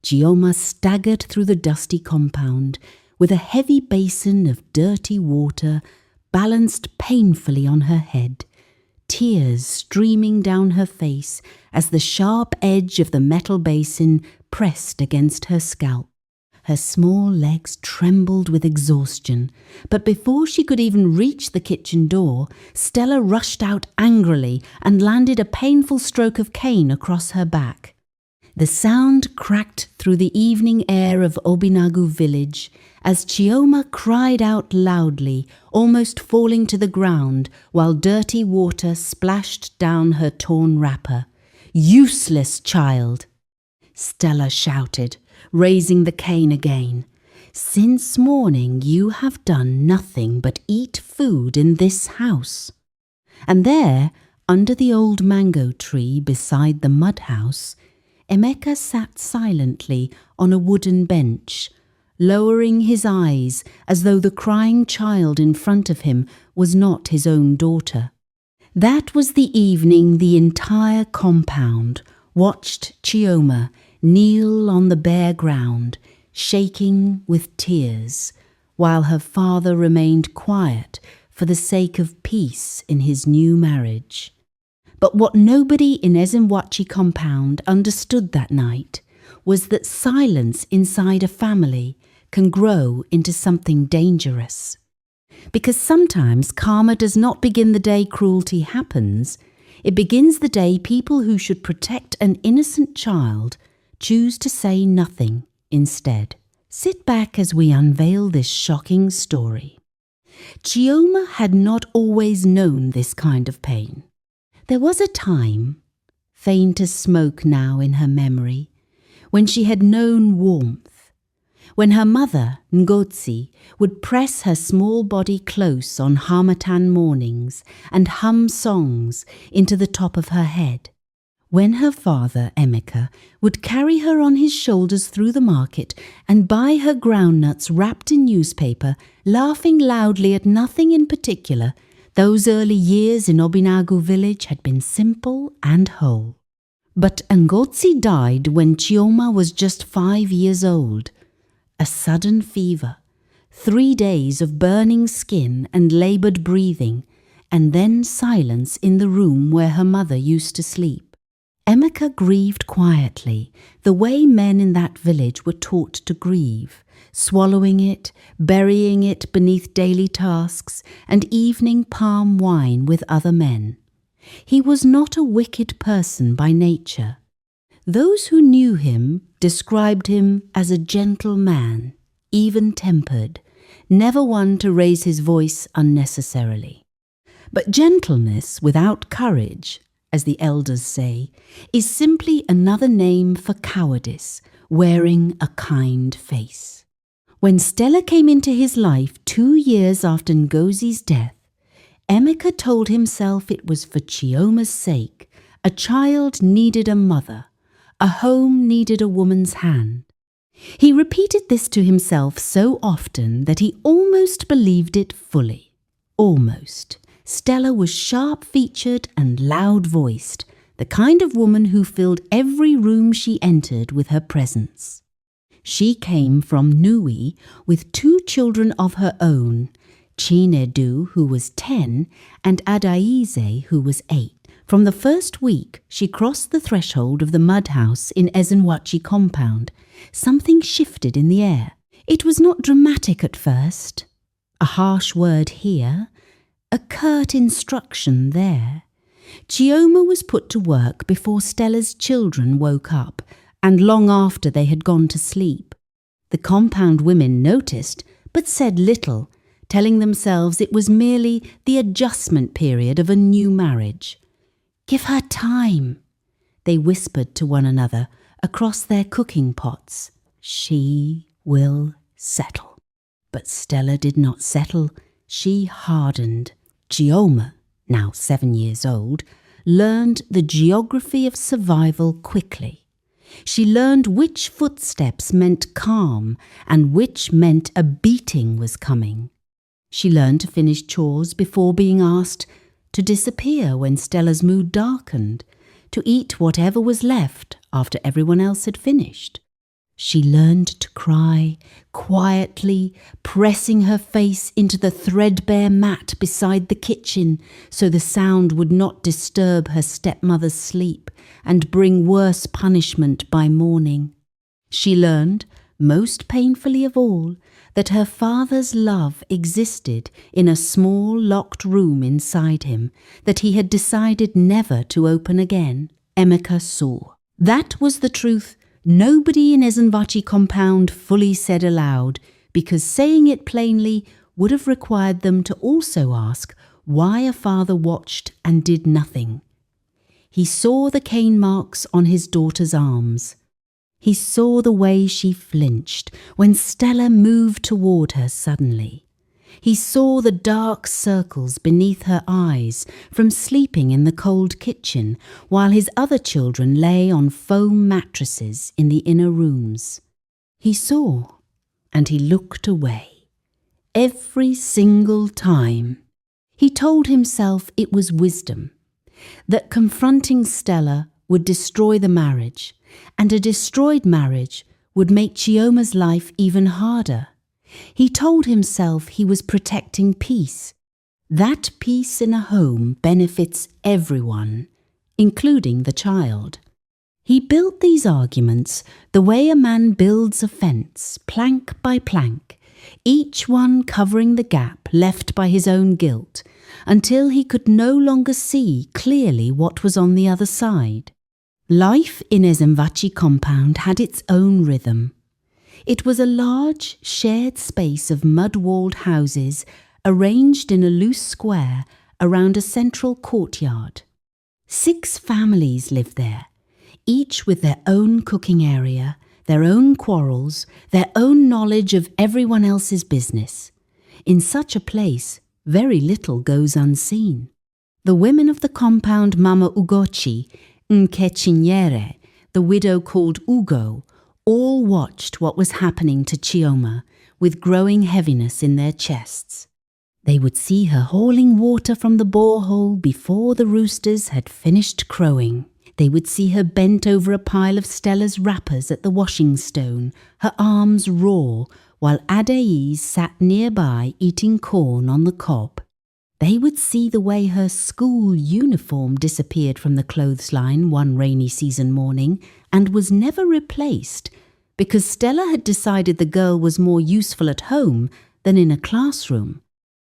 Chioma staggered through the dusty compound with a heavy basin of dirty water balanced painfully on her head, tears streaming down her face as the sharp edge of the metal basin pressed against her scalp. Her small legs trembled with exhaustion, but before she could even reach the kitchen door, Stella rushed out angrily and landed a painful stroke of cane across her back. The sound cracked through the evening air of Obinagu village as Chioma cried out loudly, almost falling to the ground, while dirty water splashed down her torn wrapper. "Useless child!" Stella shouted, raising the cane again. "Since morning you have done nothing but eat food in this house." And there, under the old mango tree beside the mud house, Emeka sat silently on a wooden bench, lowering his eyes as though the crying child in front of him was not his own daughter. That was the evening the entire compound watched Chioma kneel on the bare ground, shaking with tears, while her father remained quiet for the sake of peace in his new marriage. But what nobody in Ezenwachi Compound understood that night was that silence inside a family can grow into something dangerous. Because sometimes karma does not begin the day cruelty happens, it begins the day people who should protect an innocent child choose to say nothing instead. Sit back as we unveil this shocking story. Chioma had not always known this kind of pain. There was a time, faint as smoke now in her memory, when she had known warmth, when her mother, Ngozi, would press her small body close on harmattan mornings and hum songs into the top of her head, when her father, Emeka, would carry her on his shoulders through the market and buy her groundnuts wrapped in newspaper, laughing loudly at nothing in particular. Those early years in Obinagu village had been simple and whole. But Ngozi died when Chioma was just 5 years old. A sudden fever, 3 days of burning skin and laboured breathing, and then silence in the room where her mother used to sleep. Emeka grieved quietly, the way men in that village were taught to grieve, swallowing it, burying it beneath daily tasks, and evening palm wine with other men. He was not a wicked person by nature. Those who knew him described him as a gentle man, even-tempered, never one to raise his voice unnecessarily. But gentleness without courage, as the elders say, is simply another name for cowardice, wearing a kind face. When Stella came into his life 2 years after Ngozi's death, Emeka told himself it was for Chioma's sake. A child needed a mother, a home needed a woman's hand. He repeated this to himself so often that he almost believed it fully. Almost. Stella was sharp-featured and loud-voiced, the kind of woman who filled every room she entered with her presence. She came from Nui with 2 children of her own, Chinedu, who was 10, and Adaize, who was 8. From the first week, she crossed the threshold of the mud house in Ezenwachi Compound. Something shifted in the air. It was not dramatic at first. A harsh word here, a curt instruction there. Chioma was put to work before Stella's children woke up, and long after they had gone to sleep. The compound women noticed, but said little, telling themselves it was merely the adjustment period of a new marriage. "Give her time," they whispered to one another across their cooking pots. "She will settle." But Stella did not settle. She hardened. Chioma, now 7 years old, learned the geography of survival quickly. She learned which footsteps meant calm and which meant a beating was coming. She learned to finish chores before being asked, to disappear when Stella's mood darkened, to eat whatever was left after everyone else had finished. She learned to cry, quietly, pressing her face into the threadbare mat beside the kitchen so the sound would not disturb her stepmother's sleep and bring worse punishment by morning. She learned, most painfully of all, that her father's love existed in a small locked room inside him that he had decided never to open again. Emeka saw. That was the truth nobody in Ezenwachi Compound fully said aloud, because saying it plainly would have required them to also ask why a father watched and did nothing. He saw the cane marks on his daughter's arms. He saw the way she flinched when Stella moved toward her suddenly. He saw the dark circles beneath her eyes from sleeping in the cold kitchen while his other children lay on foam mattresses in the inner rooms. He saw, and he looked away. Every single time. He told himself it was wisdom, that confronting Stella would destroy the marriage, and a destroyed marriage would make Chioma's life even harder. He told himself he was protecting peace. That peace in a home benefits everyone, including the child. He built these arguments the way a man builds a fence, plank by plank, each one covering the gap left by his own guilt, until he could no longer see clearly what was on the other side. Life in Ezenwachi Compound had its own rhythm. It was a large, shared space of mud-walled houses arranged in a loose square around a central courtyard. 6 families lived there, each with their own cooking area, their own quarrels, their own knowledge of everyone else's business. In such a place, very little goes unseen. The women of the compound Mama Ugochi, Nkechinyere, the widow called Ugo, all watched what was happening to Chioma with growing heaviness in their chests. They would see her hauling water from the borehole before the roosters had finished crowing. They would see her bent over a pile of Stella's wrappers at the washing stone, her arms raw, while Adais sat nearby eating corn on the cob. They would see the way her school uniform disappeared from the clothesline one rainy season morning and was never replaced because Stella had decided the girl was more useful at home than in a classroom.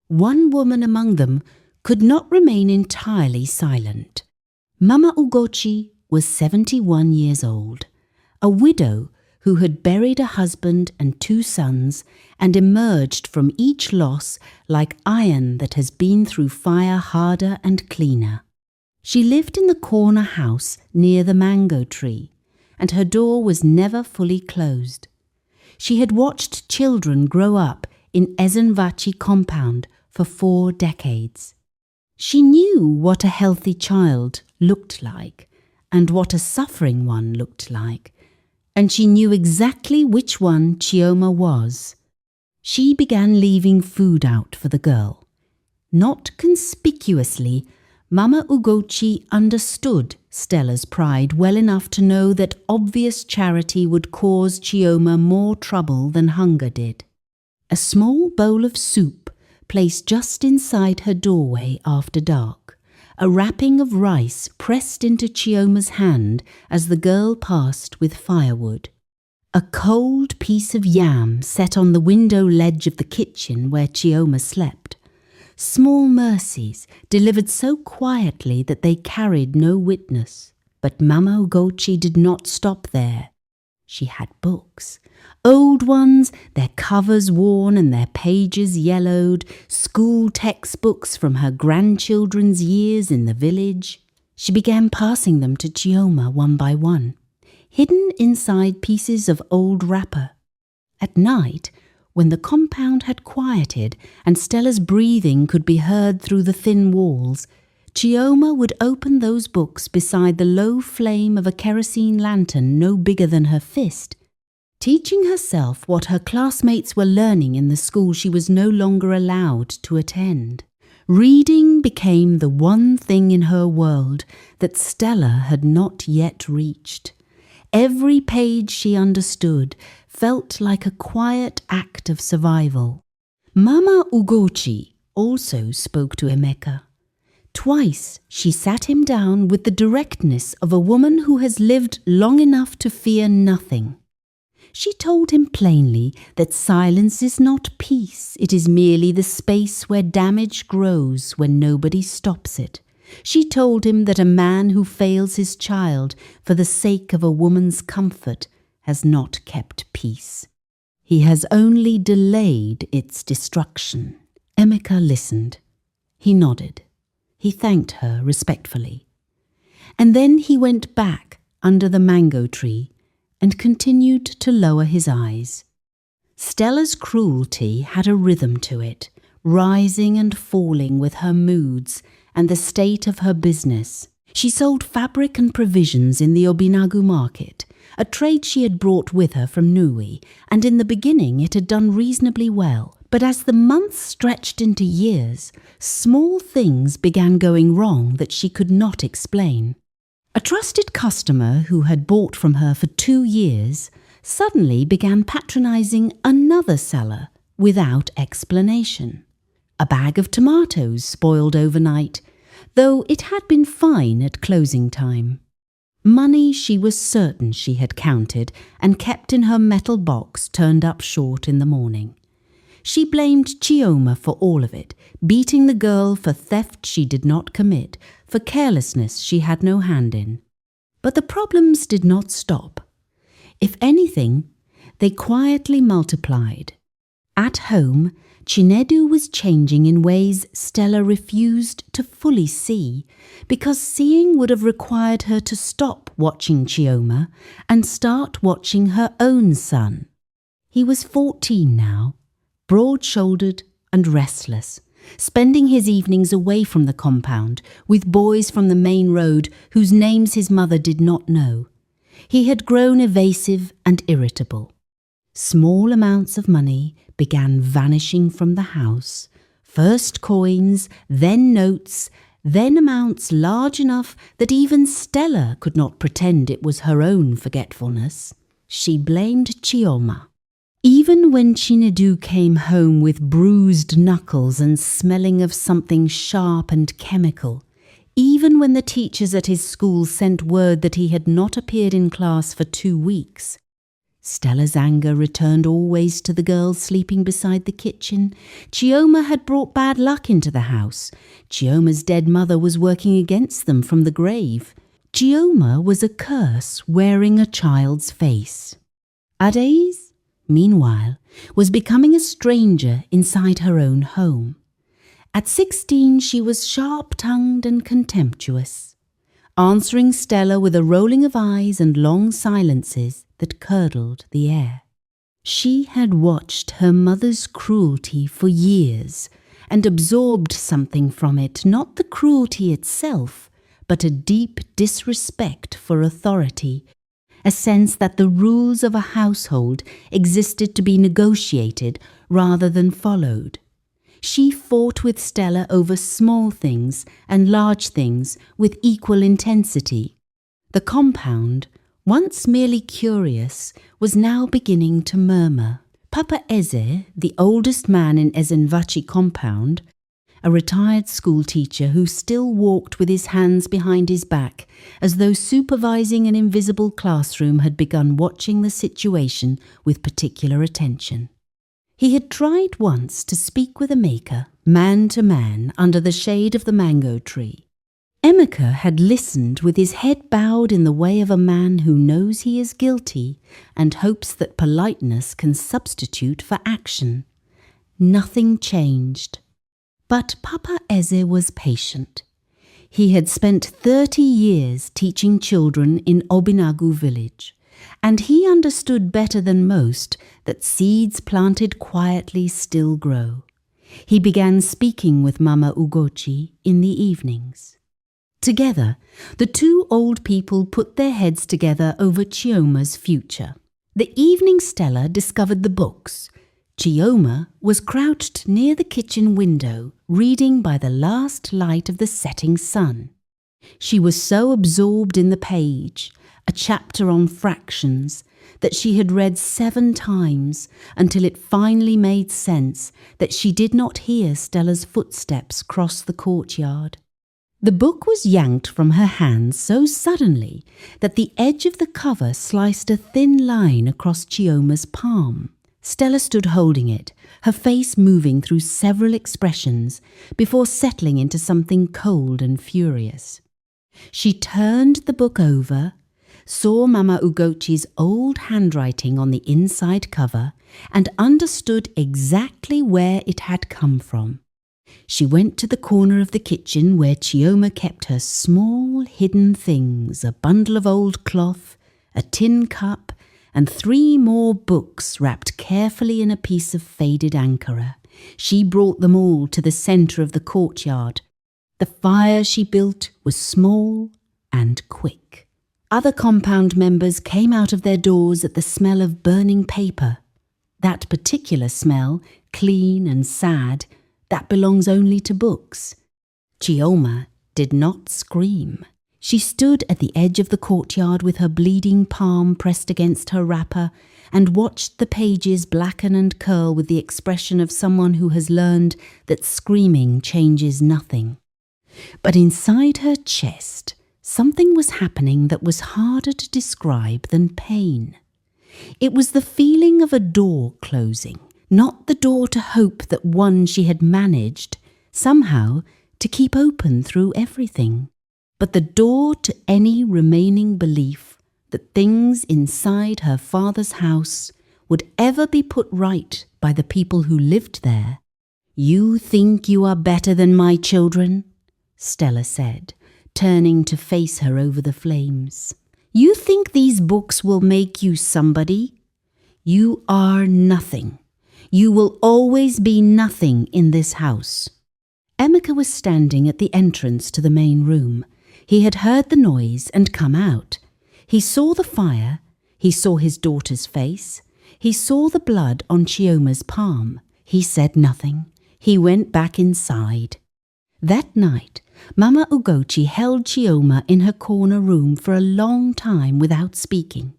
One woman among them could not remain entirely silent. Mama Ugochi was 71 years old, a widow who had buried a husband and 2 sons and emerged from each loss like iron that has been through fire harder and cleaner. She lived in the corner house near the mango tree, and her door was never fully closed. She had watched children grow up in Ezenwachi Compound for 4 decades. She knew what a healthy child looked like and what a suffering one looked like, and she knew exactly which one Chioma was. She began leaving food out for the girl. Not conspicuously, Mama Ugochi understood Stella's pride well enough to know that obvious charity would cause Chioma more trouble than hunger did. A small bowl of soup placed just inside her doorway after dark, a wrapping of rice pressed into Chioma's hand as the girl passed with firewood, a cold piece of yam set on the window ledge of the kitchen where Chioma slept. Small mercies delivered so quietly that they carried no witness. But Mama Ugochi did not stop there. She had books, old ones, their covers worn and their pages yellowed, school textbooks from her grandchildren's years in the village. She began passing them to Chioma one by one, hidden inside pieces of old wrapper. At night, when the compound had quieted and Stella's breathing could be heard through the thin walls, Chioma would open those books beside the low flame of a kerosene lantern no bigger than her fist, teaching herself what her classmates were learning in the school she was no longer allowed to attend. Reading became the one thing in her world that Stella had not yet reached. Every page she understood felt like a quiet act of survival. Mama Ugochi also spoke to Emeka. Twice she sat him down with the directness of a woman who has lived long enough to fear nothing. She told him plainly that silence is not peace, it is merely the space where damage grows when nobody stops it. She told him that a man who fails his child for the sake of a woman's comfort has not kept peace. He has only delayed its destruction. Emeka listened. He nodded. He thanked her respectfully. And then he went back under the mango tree and continued to lower his eyes. Stella's cruelty had a rhythm to it, rising and falling with her moods and the state of her business. She sold fabric and provisions in the Obinagu market, a trade she had brought with her from Nui, and in the beginning it had done reasonably well. But as the months stretched into years, small things began going wrong that she could not explain. A trusted customer who had bought from her for 2 years suddenly began patronizing another seller without explanation. A bag of tomatoes spoiled overnight, though it had been fine at closing time. Money she was certain she had counted and kept in her metal box turned up short in the morning. She blamed Chioma for all of it, beating the girl for theft she did not commit, for carelessness she had no hand in. But the problems did not stop. If anything, they quietly multiplied. At home, Chinedu was changing in ways Stella refused to fully see, because seeing would have required her to stop watching Chioma and start watching her own son. He was 14 now, broad-shouldered and restless, spending his evenings away from the compound with boys from the main road whose names his mother did not know. He had grown evasive and irritable. Small amounts of money began vanishing from the house, first coins, then notes, then amounts large enough that even Stella could not pretend it was her own forgetfulness. She blamed Chioma. Even when Chinedu came home with bruised knuckles and smelling of something sharp and chemical, even when the teachers at his school sent word that he had not appeared in class for 2 weeks, Stella's anger returned always to the girls sleeping beside the kitchen. Chioma had brought bad luck into the house. Chioma's dead mother was working against them from the grave. Chioma was a curse wearing a child's face. Adais, meanwhile, was becoming a stranger inside her own home. At 16, she was sharp-tongued and contemptuous, answering Stella with a rolling of eyes and long silences that curdled the air. She had watched her mother's cruelty for years and absorbed something from it, not the cruelty itself, but a deep disrespect for authority, a sense that the rules of a household existed to be negotiated rather than followed. She fought with Stella over small things and large things with equal intensity. The compound, once merely curious, was now beginning to murmur. Papa Eze, the oldest man in Ezenwachi Compound, a retired schoolteacher who still walked with his hands behind his back, as though supervising an invisible classroom, had begun watching the situation with particular attention. He had tried once to speak with Emeka, man to man, under the shade of the mango tree. Emeka had listened with his head bowed in the way of a man who knows he is guilty and hopes that politeness can substitute for action. Nothing changed. But Papa Eze was patient. He had spent 30 years teaching children in Obinagu village, and he understood better than most that seeds planted quietly still grow. He began speaking with Mama Ugochi in the evenings. Together, the two old people put their heads together over Chioma's future. The evening Stella discovered the books. Chioma was crouched near the kitchen window, reading by the last light of the setting sun. She was so absorbed in the page, a chapter on fractions that she had read 7 times until it finally made sense that she did not hear Stella's footsteps cross the courtyard. The book was yanked from her hands so suddenly that the edge of the cover sliced a thin line across Chioma's palm. Stella stood holding it, her face moving through several expressions before settling into something cold and furious. She turned the book over, saw Mama Ugochi's old handwriting on the inside cover, and understood exactly where it had come from. She went to the corner of the kitchen where Chioma kept her small hidden things, a bundle of old cloth, a tin cup, and 3 more books wrapped carefully in a piece of faded ankara. She brought them all to the centre of the courtyard. The fire she built was small and quick. Other compound members came out of their doors at the smell of burning paper. That particular smell, clean and sad, that belongs only to books. Chioma did not scream. She stood at the edge of the courtyard with her bleeding palm pressed against her wrapper and watched the pages blacken and curl with the expression of someone who has learned that screaming changes nothing. But inside her chest, something was happening that was harder to describe than pain. It was the feeling of a door closing, not the door to hope that one she had managed, somehow, to keep open through everything, but the door to any remaining belief that things inside her father's house would ever be put right by the people who lived there. "You think you are better than my children?" Stella said, turning to face her over the flames. "You think these books will make you somebody? You are nothing. You will always be nothing in this house." Emeka was standing at the entrance to the main room. He had heard the noise and come out. He saw the fire, he saw his daughter's face, he saw the blood on Chioma's palm. He said nothing. He went back inside. That night, Mama Ugochi held Chioma in her corner room for a long time without speaking.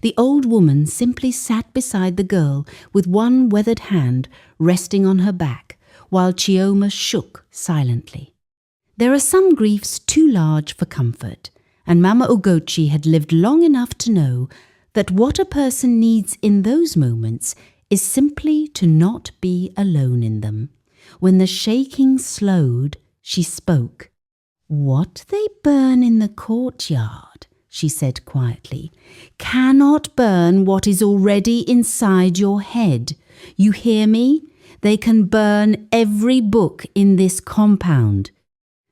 The old woman simply sat beside the girl with one weathered hand resting on her back, while Chioma shook silently. There are some griefs too large for comfort, and Mama Ugochi had lived long enough to know that what a person needs in those moments is simply to not be alone in them. When the shaking slowed, she spoke. "What they burn in the courtyard," she said quietly, "cannot burn what is already inside your head. You hear me? They can burn every book in this compound.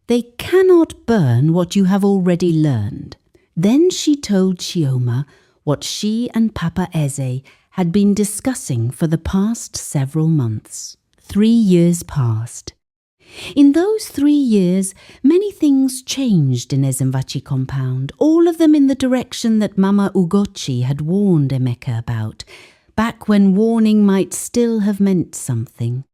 They cannot burn what you have already learned." Then she told Chioma what she and Papa Eze had been discussing for the past several months. 3 years passed. In those 3 years, many things changed in Ezenwachi Compound, all of them in the direction that Mama Ugochi had warned Emeka about, back when warning might still have meant something.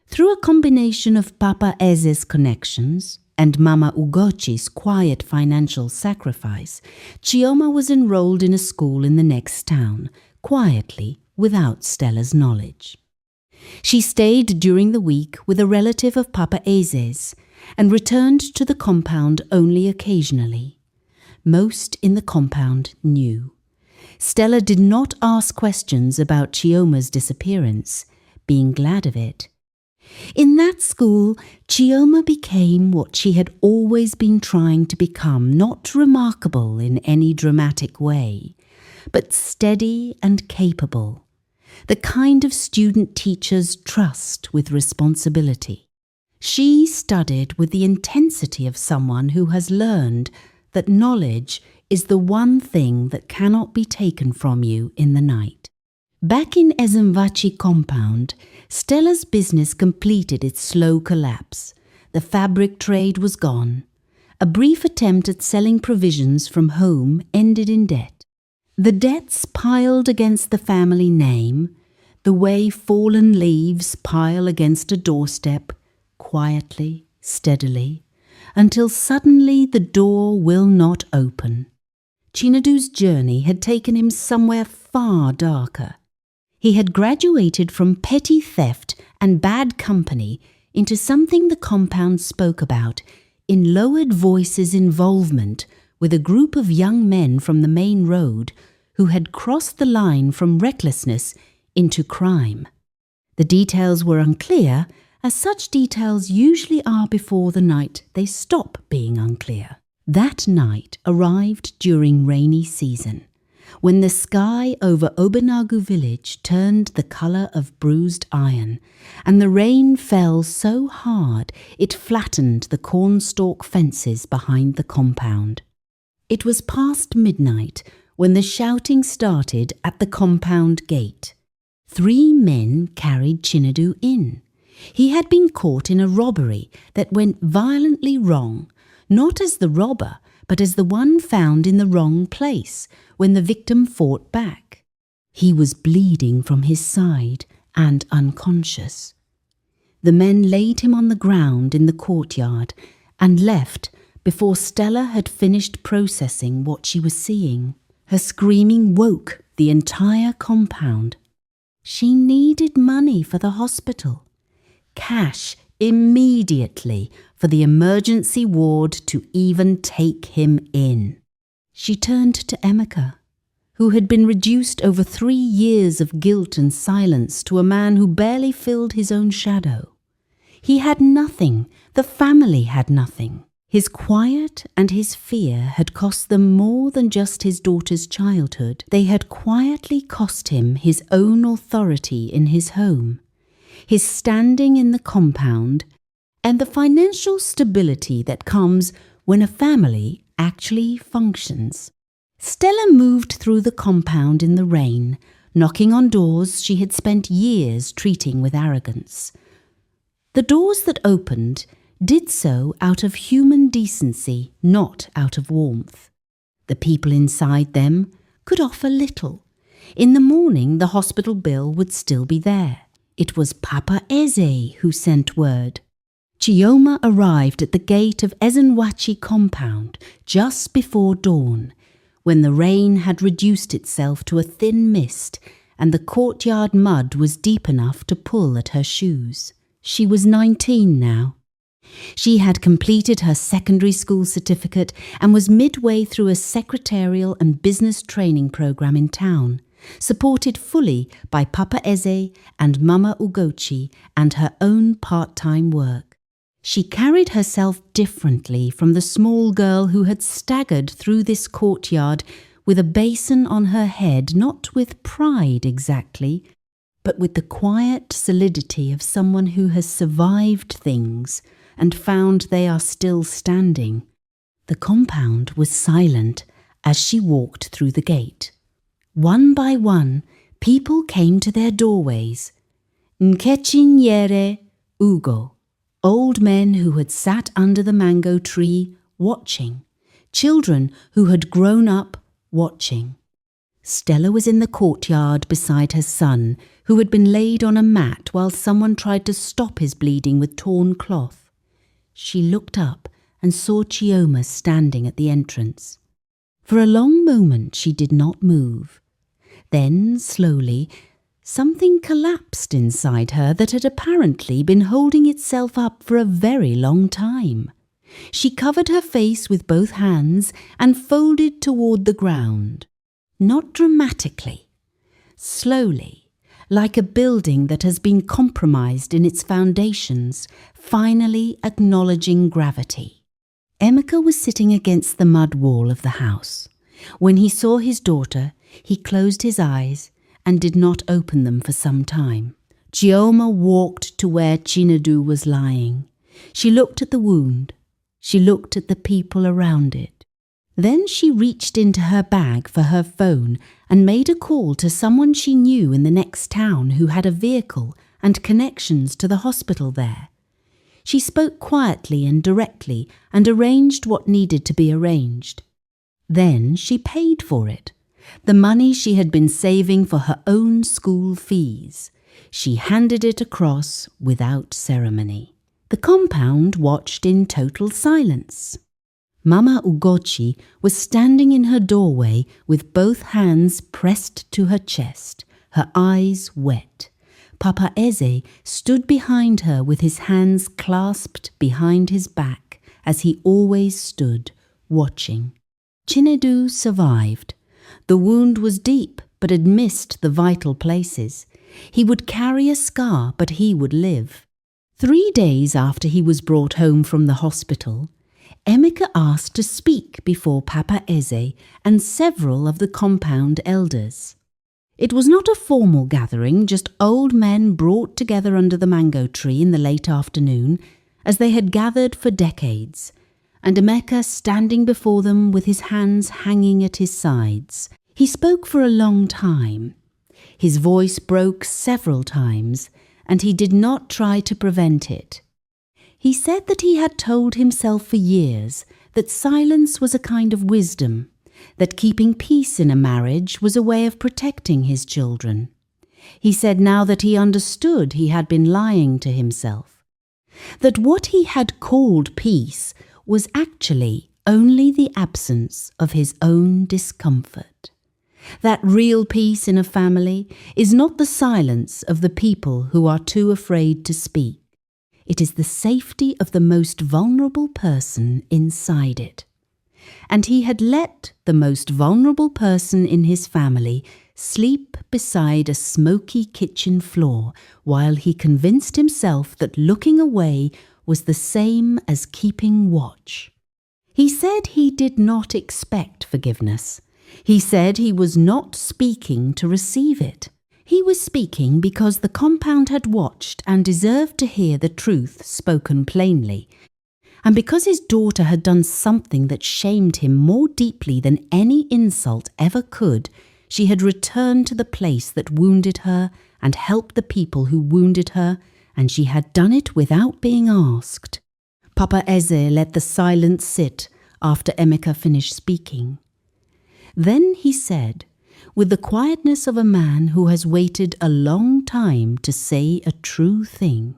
Through a combination of Papa Eze's connections and Mama Ugochi's quiet financial sacrifice, Chioma was enrolled in a school in the next town, quietly, without Stella's knowledge. She stayed during the week with a relative of Papa Eze's and returned to the compound only occasionally. Most in the compound knew. Stella did not ask questions about Chioma's disappearance, being glad of it. In that school, Chioma became what she had always been trying to become, not remarkable in any dramatic way, but steady and capable. The kind of student teachers trust with responsibility. She studied with the intensity of someone who has learned that knowledge is the one thing that cannot be taken from you in the night. Back in Ezenwachi Compound, Stella's business completed its slow collapse. The fabric trade was gone. A brief attempt at selling provisions from home ended in debt. The debts piled against the family name, the way fallen leaves pile against a doorstep, quietly, steadily, until suddenly the door will not open. Chinedu's journey had taken him somewhere far darker. He had graduated from petty theft and bad company into something the compound spoke about in lowered voices involvement with a group of young men from the main road who had crossed the line from recklessness into crime. The details were unclear, as such details usually are before the night they stop being unclear. That night arrived during rainy season, when the sky over Obenagu village turned the colour of bruised iron, and the rain fell so hard it flattened the cornstalk fences behind the compound. It was past midnight when the shouting started at the compound gate. 3 men carried Chinedu in. He had been caught in a robbery that went violently wrong, not as the robber, but as the one found in the wrong place when the victim fought back. He was bleeding from his side and unconscious. The men laid him on the ground in the courtyard and left before Stella had finished processing what she was seeing. Her screaming woke the entire compound. She needed money for the hospital. Cash immediately for the emergency ward to even take him in. She turned to Emeka, who had been reduced over 3 years of guilt and silence to a man who barely filled his own shadow. He had nothing. The family had nothing. His quiet and his fear had cost them more than just his daughter's childhood. They had quietly cost him his own authority in his home, his standing in the compound, and the financial stability that comes when a family actually functions. Stella moved through the compound in the rain, knocking on doors she had spent years treating with arrogance. The doors that opened did so out of human decency, not out of warmth. The people inside them could offer little. In the morning, the hospital bill would still be there. It was Papa Eze who sent word. Chioma arrived at the gate of Ezenwachi Compound just before dawn, when the rain had reduced itself to a thin mist and the courtyard mud was deep enough to pull at her shoes. She was 19 now. She had completed her secondary school certificate and was midway through a secretarial and business training program in town, supported fully by Papa Eze and Mama Ugochi and her own part-time work. She carried herself differently from the small girl who had staggered through this courtyard with a basin on her head, not with pride exactly, but with the quiet solidity of someone who has survived things and found they are still standing. The compound was silent as she walked through the gate. One by one, people came to their doorways. Nkechinyere Ugo, old men who had sat under the mango tree watching, children who had grown up watching. Stella was in the courtyard beside her son, who had been laid on a mat while someone tried to stop his bleeding with torn cloth. She looked up and saw Chioma standing at the entrance. For a long moment she did not move. Then, slowly, something collapsed inside her that had apparently been holding itself up for a very long time. She covered her face with both hands and folded toward the ground. Not dramatically, slowly, like a building that has been compromised in its foundations, finally acknowledging gravity. Emeka was sitting against the mud wall of the house. When he saw his daughter, he closed his eyes and did not open them for some time. Chioma walked to where Chinedu was lying. She looked at the wound. She looked at the people around it. Then she reached into her bag for her phone and made a call to someone she knew in the next town who had a vehicle and connections to the hospital there. She spoke quietly and directly and arranged what needed to be arranged. Then she paid for it, the money she had been saving for her own school fees. She handed it across without ceremony. The compound watched in total silence. Mama Ugochi was standing in her doorway with both hands pressed to her chest, her eyes wet. Papa Eze stood behind her with his hands clasped behind his back, as he always stood, watching. Chinedu survived. The wound was deep, but had missed the vital places. He would carry a scar, but he would live. 3 days after he was brought home from the hospital, Emeka asked to speak before Papa Eze and several of the compound elders. It was not a formal gathering, just old men brought together under the mango tree in the late afternoon, as they had gathered for decades, and Emeka standing before them with his hands hanging at his sides. He spoke for a long time. His voice broke several times, and he did not try to prevent it. He said that he had told himself for years that silence was a kind of wisdom, that keeping peace in a marriage was a way of protecting his children. He said now that he understood he had been lying to himself, that what he had called peace was actually only the absence of his own discomfort. That real peace in a family is not the silence of the people who are too afraid to speak. It is the safety of the most vulnerable person inside it. And he had let the most vulnerable person in his family sleep beside a smoky kitchen floor while he convinced himself that looking away was the same as keeping watch. He said he did not expect forgiveness. He said he was not speaking to receive it. He was speaking because the compound had watched and deserved to hear the truth spoken plainly, and because his daughter had done something that shamed him more deeply than any insult ever could. She had returned to the place that wounded her and helped the people who wounded her, and she had done it without being asked. Papa Eze let the silence sit after Emeka finished speaking. Then he said, with the quietness of a man who has waited a long time to say a true thing,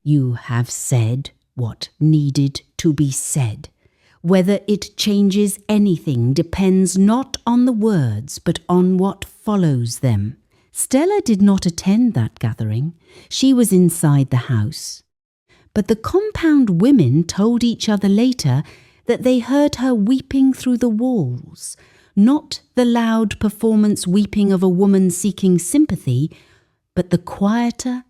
"You have said what needed to be said. Whether it changes anything depends not on the words, but on what follows them." Stella did not attend that gathering. She was inside the house. But the compound women told each other later that they heard her weeping through the walls, not the loud performance weeping of a woman seeking sympathy, but the quieter,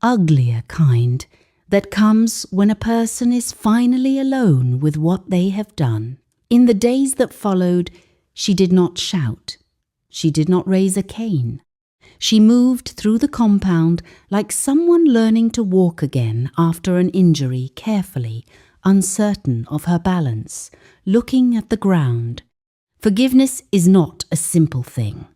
uglier kind that comes when a person is finally alone with what they have done. In the days that followed, she did not shout. She did not raise a cane. She moved through the compound like someone learning to walk again after an injury, carefully, uncertain of her balance, looking at the ground. Forgiveness is not a simple thing.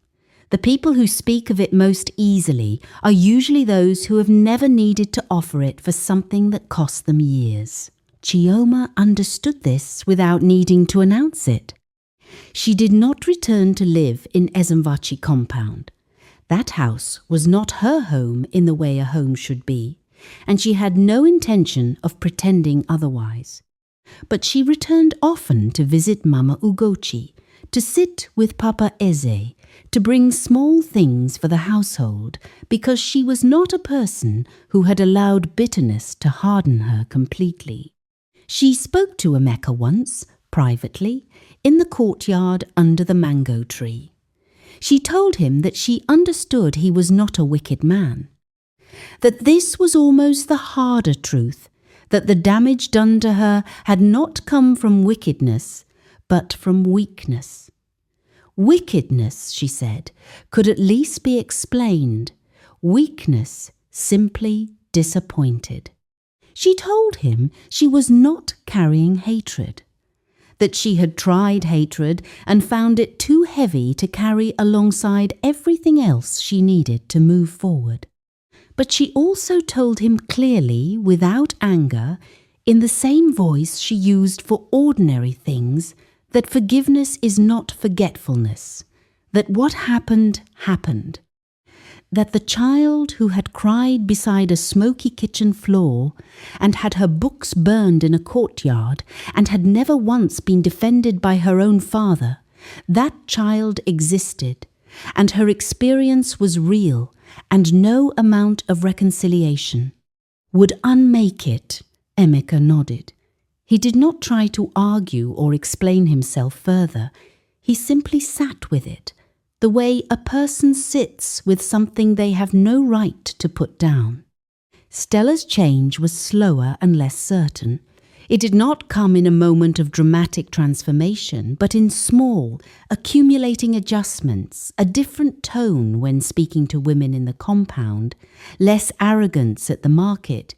The people who speak of it most easily are usually those who have never needed to offer it for something that cost them years. Chioma understood this without needing to announce it. She did not return to live in Ezenwachi Compound. That house was not her home in the way a home should be, and she had no intention of pretending otherwise. But she returned often to visit Mama Ugochi, to sit with Papa Eze, to bring small things for the household, because she was not a person who had allowed bitterness to harden her completely. She spoke to Emeka once, privately, in the courtyard under the mango tree. She told him that she understood he was not a wicked man, that this was almost the harder truth, that the damage done to her had not come from wickedness, but from weakness. Wickedness, she said, could at least be explained. Weakness, simply disappointed. She told him she was not carrying hatred, that she had tried hatred and found it too heavy to carry alongside everything else she needed to move forward. But she also told him clearly, without anger, in the same voice she used for ordinary things, that forgiveness is not forgetfulness, that what happened, happened. that the child who had cried beside a smoky kitchen floor and had her books burned in a courtyard and had never once been defended by her own father, that child existed, and her experience was real, and no amount of reconciliation would unmake it. Emeka nodded. He did not try to argue or explain himself further. He simply sat with it, the way a person sits with something they have no right to put down. Stella's change was slower and less certain. It did not come in a moment of dramatic transformation, but in small, accumulating adjustments, a different tone when speaking to women in the compound, less arrogance at the market,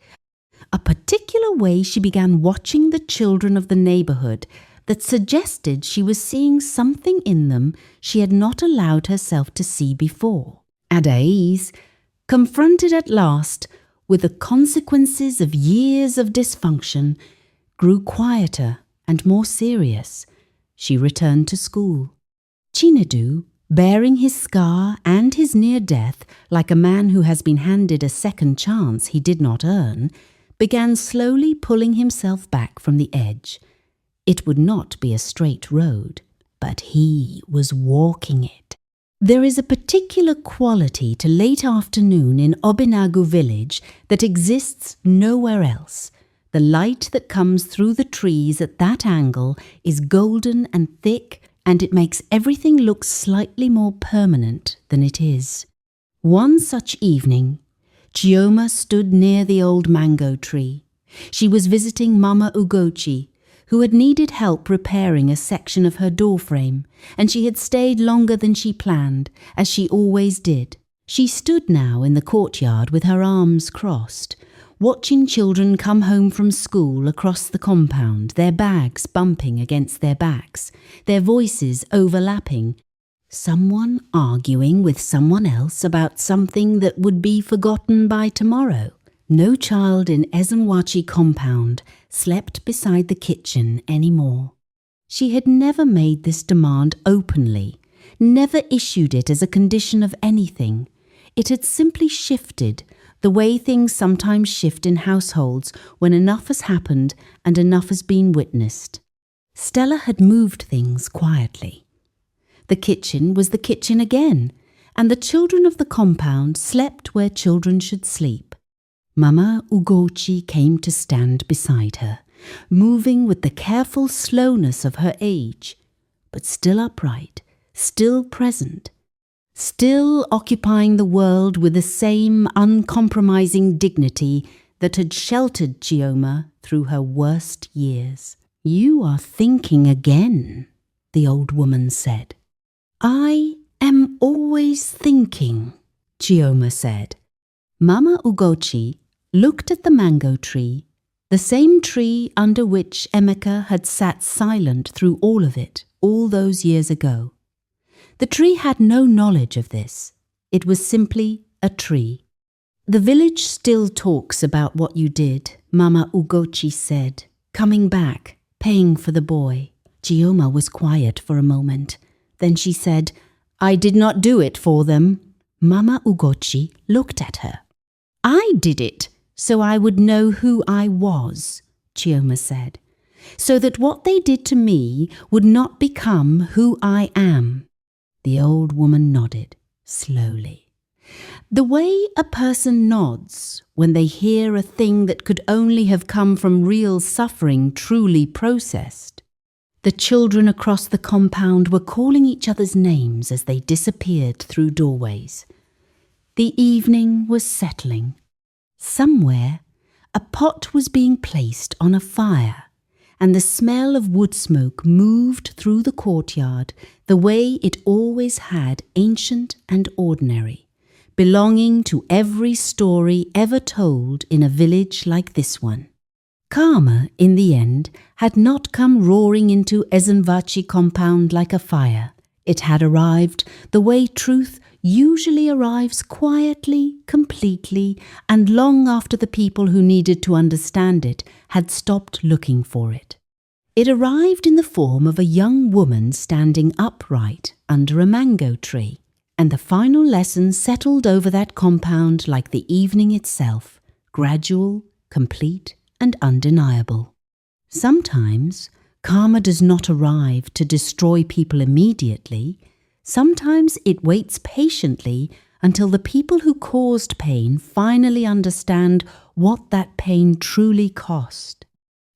a particular way she began watching the children of the neighbourhood that suggested she was seeing something in them she had not allowed herself to see before. Adais, confronted at last with the consequences of years of dysfunction, grew quieter and more serious. She returned to school. Chinedu, bearing his scar and his near death like a man who has been handed a second chance he did not earn, began slowly pulling himself back from the edge. It would not be a straight road, but he was walking it. There is a particular quality to late afternoon in Obinagu village that exists nowhere else. The light that comes through the trees at that angle is golden and thick, and it makes everything look slightly more permanent than it is. One such evening, Chioma stood near the old mango tree. She was visiting Mama Ugochi, who had needed help repairing a section of her doorframe, and she had stayed longer than she planned, as she always did. She stood now in the courtyard with her arms crossed, watching children come home from school across the compound, their bags bumping against their backs, their voices overlapping, someone arguing with someone else about something that would be forgotten by tomorrow. No child in Ezenwachi Compound slept beside the kitchen anymore. She had never made this demand openly, never issued it as a condition of anything. It had simply shifted, the way things sometimes shift in households when enough has happened and enough has been witnessed. Stella had moved things quietly. The kitchen was the kitchen again, and the children of the compound slept where children should sleep. Mama Ugochi came to stand beside her, moving with the careful slowness of her age, but still upright, still present, still occupying the world with the same uncompromising dignity that had sheltered Chioma through her worst years. "You are thinking again," the old woman said. "I am always thinking," Chioma said. Mama Ugochi looked at the mango tree, the same tree under which Emeka had sat silent through all of it, all those years ago. The tree had no knowledge of this. It was simply a tree. "The village still talks about what you did," Mama Ugochi said, coming back, paying for the boy. Chioma was quiet for a moment. Then she said, "I did not do it for them." Mama Ugochi looked at her. "I did it so I would know who I was," Chioma said, "so that what they did to me would not become who I am." The old woman nodded, slowly. The way a person nods when they hear a thing that could only have come from real suffering truly processed. The children across the compound were calling each other's names as they disappeared through doorways. The evening was settling. Somewhere, a pot was being placed on a fire, and the smell of wood smoke moved through the courtyard the way it always had, ancient and ordinary, belonging to every story ever told in a village like this one. Karma, in the end, had not come roaring into Ezenwachi Compound like a fire. It had arrived the way truth usually arrives, quietly, completely, and long after the people who needed to understand it had stopped looking for it. It arrived in the form of a young woman standing upright under a mango tree, and the final lesson settled over that compound like the evening itself, gradual, complete, and undeniable. Sometimes, karma does not arrive to destroy people immediately. Sometimes it waits patiently until the people who caused pain finally understand what that pain truly cost.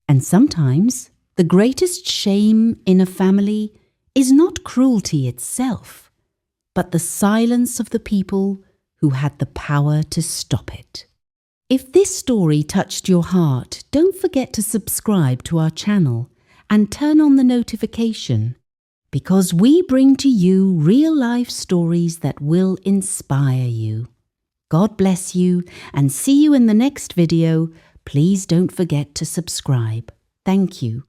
And sometimes, the greatest shame in a family is not cruelty itself, but the silence of the people who had the power to stop it. If this story touched your heart, don't forget to subscribe to our channel and turn on the notification, because we bring to you real-life stories that will inspire you. God bless you, and see you in the next video. Please don't forget to subscribe. Thank you.